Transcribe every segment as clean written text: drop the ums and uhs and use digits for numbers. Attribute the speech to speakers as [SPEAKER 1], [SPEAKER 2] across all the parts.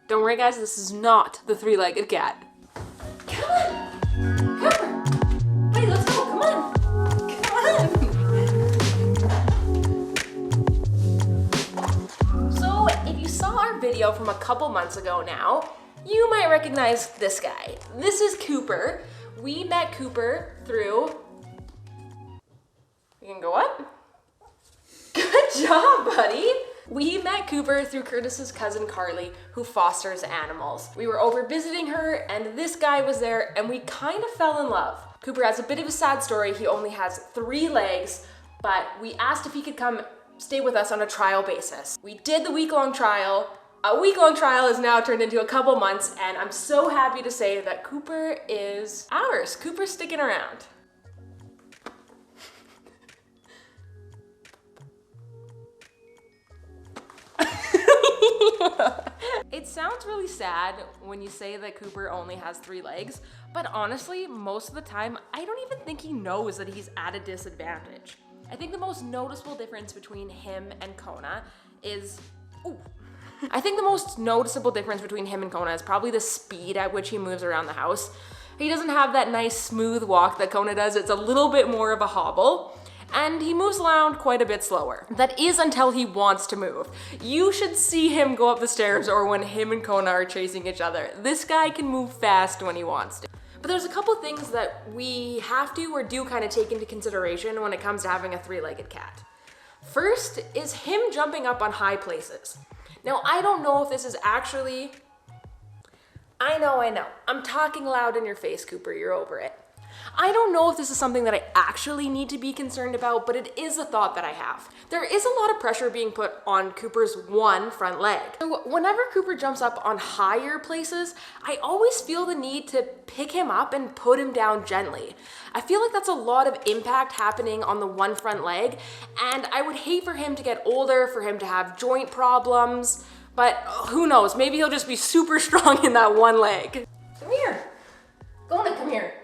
[SPEAKER 1] Don't worry guys, this is not the three-legged cat. Come on! Cooper! Wait, let's go, come on! Come on! So, if you saw our video from a couple months ago now, you might recognize this guy. This is Cooper. We met Cooper through... You can go up? Good job, buddy! We met Cooper through Kurtis's cousin Carly, who fosters animals. We were over visiting her and this guy was there and we kind of fell in love. Cooper has a bit of a sad story. He only has 3 legs, but we asked if he could come stay with us on a trial basis. We did the week-long trial. A week-long trial is now turned into a couple months and I'm so happy to say that Cooper is ours. Cooper's sticking around. It sounds really sad when you say that Cooper only has 3 legs, but honestly, most of the time, I don't even think he knows that he's at a disadvantage. I think the most noticeable difference between him and Kona is, I think the most noticeable difference between him and Kona is probably the speed at which he moves around the house. He doesn't have that nice smooth walk that Kona does. It's a little bit more of a hobble. And he moves around quite a bit slower. That is until he wants to move. You should see him go up the stairs or when him and Kona are chasing each other. This guy can move fast when he wants to. But there's a couple things that we have to or do kind of take into consideration when it comes to having a 3-legged cat. First is him jumping up on high places. Now, I don't know if this is actually... I know. I'm talking loud in your face, Cooper, you're over it. I don't know if this is something that I actually need to be concerned about, but it is a thought that I have. There is a lot of pressure being put on Cooper's one front leg. So whenever Cooper jumps up on higher places, I always feel the need to pick him up and put him down gently. I feel like that's a lot of impact happening on the one front leg, and I would hate for him to get older, for him to have joint problems, but who knows, maybe he'll just be super strong in that one leg. Come here. Kona, come here.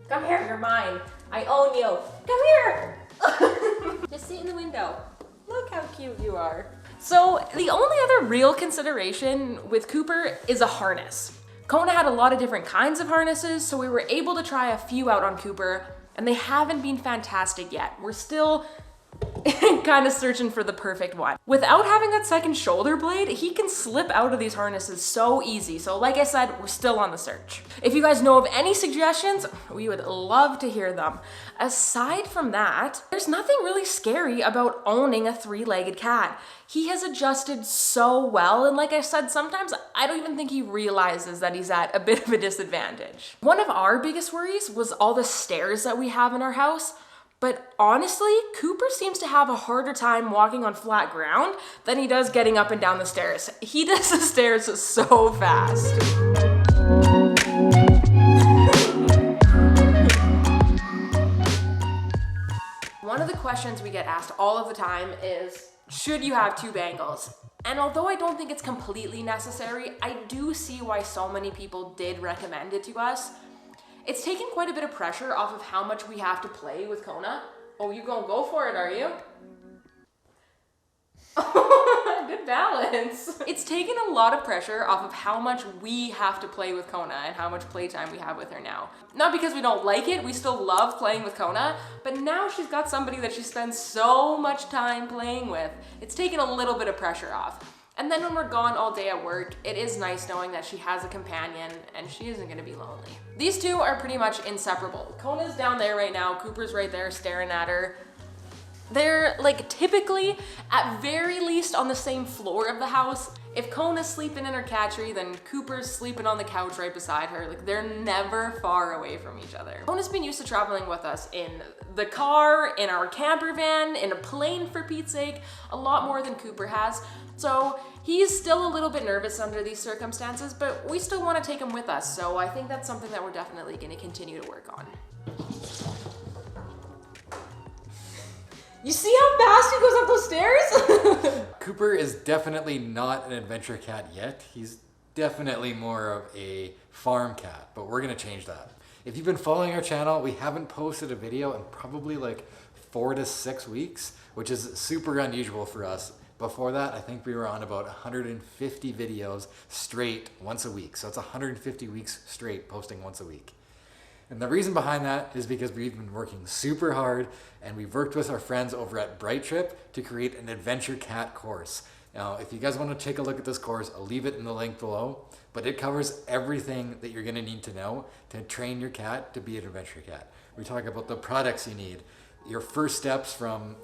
[SPEAKER 1] Come here, you're mine. I own you. Come here. Just sit in the window. Look how cute you are. So the only other real consideration with Cooper is a harness. Kona had a lot of different kinds of harnesses, so we were able to try a few out on Cooper, and they haven't been fantastic yet. We're still kind of searching for the perfect one. Without having that second shoulder blade, he can slip out of these harnesses so easy. So like I said, we're still on the search. If you guys know of any suggestions, we would love to hear them. Aside from that, there's nothing really scary about owning a 3-legged cat. He has adjusted so well, and like I said, sometimes I don't even think he realizes that he's at a bit of a disadvantage. One of our biggest worries was all the stairs that we have in our house. But honestly, Cooper seems to have a harder time walking on flat ground than he does getting up and down the stairs. He does the stairs so fast. One of the questions we get asked all of the time is, should you have 2 Bengals? And although I don't think it's completely necessary, I do see why so many people did recommend it to us. It's taken quite a bit of pressure off of how much we have to play with Kona. Oh, you gonna go for it, are you? Good balance. It's taken a lot of pressure off of how much we have to play with Kona and how much playtime we have with her now. Not because we don't like it, we still love playing with Kona, but now she's got somebody that she spends so much time playing with. It's taken a little bit of pressure off. And then when we're gone all day at work, it is nice knowing that she has a companion and she isn't gonna be lonely. These two are pretty much inseparable. Kona's down there right now, Cooper's right there staring at her. They're like typically, at very least, on the same floor of the house. If Kona's sleeping in her cat tree, then Cooper's sleeping on the couch right beside her. Like, they're never far away from each other. Kona's been used to traveling with us in the car, in our camper van, in a plane for Pete's sake, a lot more than Cooper has. So he's still a little bit nervous under these circumstances, but we still want to take him with us. So I think that's something that we're definitely going to continue to work on. You see how fast he goes up those stairs?
[SPEAKER 2] Cooper is definitely not an adventure cat yet. He's definitely more of a farm cat, but we're gonna change that. If you've been following our channel, we haven't posted a video in probably like 4 to 6 weeks, which is super unusual for us. Before that, I think we were on about 150 videos straight once a week. So it's 150 weeks straight posting once a week. And the reason behind that is because we've been working super hard and we've worked with our friends over at Bright Trip to create an adventure cat course. Now, if you guys want to take a look at this course, I'll leave it in the link below, but it covers everything that you're going to need to know to train your cat to be an adventure cat. We talk about the products you need, your first steps from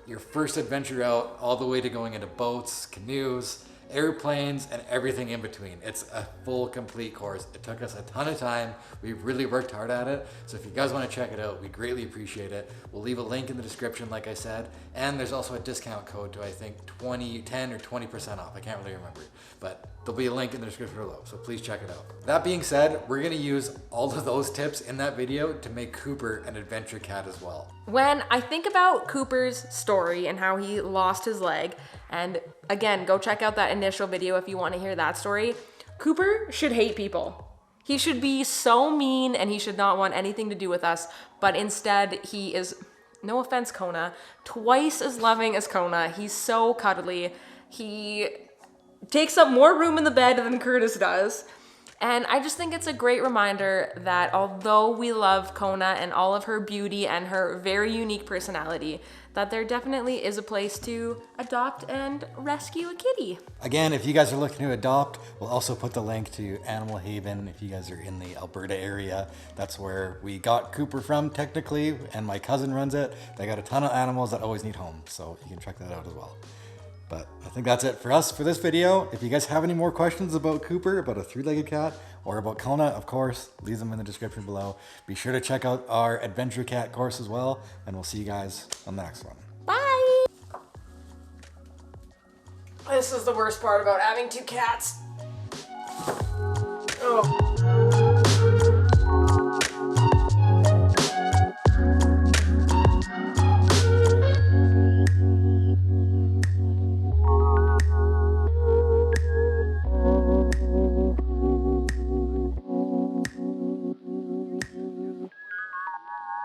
[SPEAKER 2] your first adventure out all the way to going into boats, canoes, airplanes, and everything in between. It's a full, complete course. It took us a ton of time. We really worked hard at it. So if you guys want to check it out, we greatly appreciate it. We'll leave a link in the description, like I said. And there's also a discount code to, I think, 10 or 20% off. I can't really remember. But there'll be a link in the description below, so please check it out. That being said, we're going to use all of those tips in that video to make Cooper an adventure cat as well.
[SPEAKER 1] When I think about Cooper's story and how he lost his leg, and again, go check out that initial video if you want to hear that story, Cooper should hate people. He should be so mean and he should not want anything to do with us, but instead he is, no offense Kona, twice as loving as Kona. He's so cuddly. He takes up more room in the bed than Kurtis does. And I just think it's a great reminder that although we love Kona and all of her beauty and her very unique personality, that there definitely is a place to adopt and rescue a kitty.
[SPEAKER 3] Again, if you guys are looking to adopt, we'll also put the link to Animal Haven if you guys are in the Alberta area. That's where we got Cooper from technically, and my cousin runs it. They got a ton of animals that always need homes, so you can check that out as well. But I think that's it for us for this video. If you guys have any more questions about Cooper, about a 3-legged cat, or about Kona, of course, leave them in the description below. Be sure to check out our Adventure Cat course as well, and we'll see you guys on the next one.
[SPEAKER 1] Bye! This is the worst part about having 2 cats.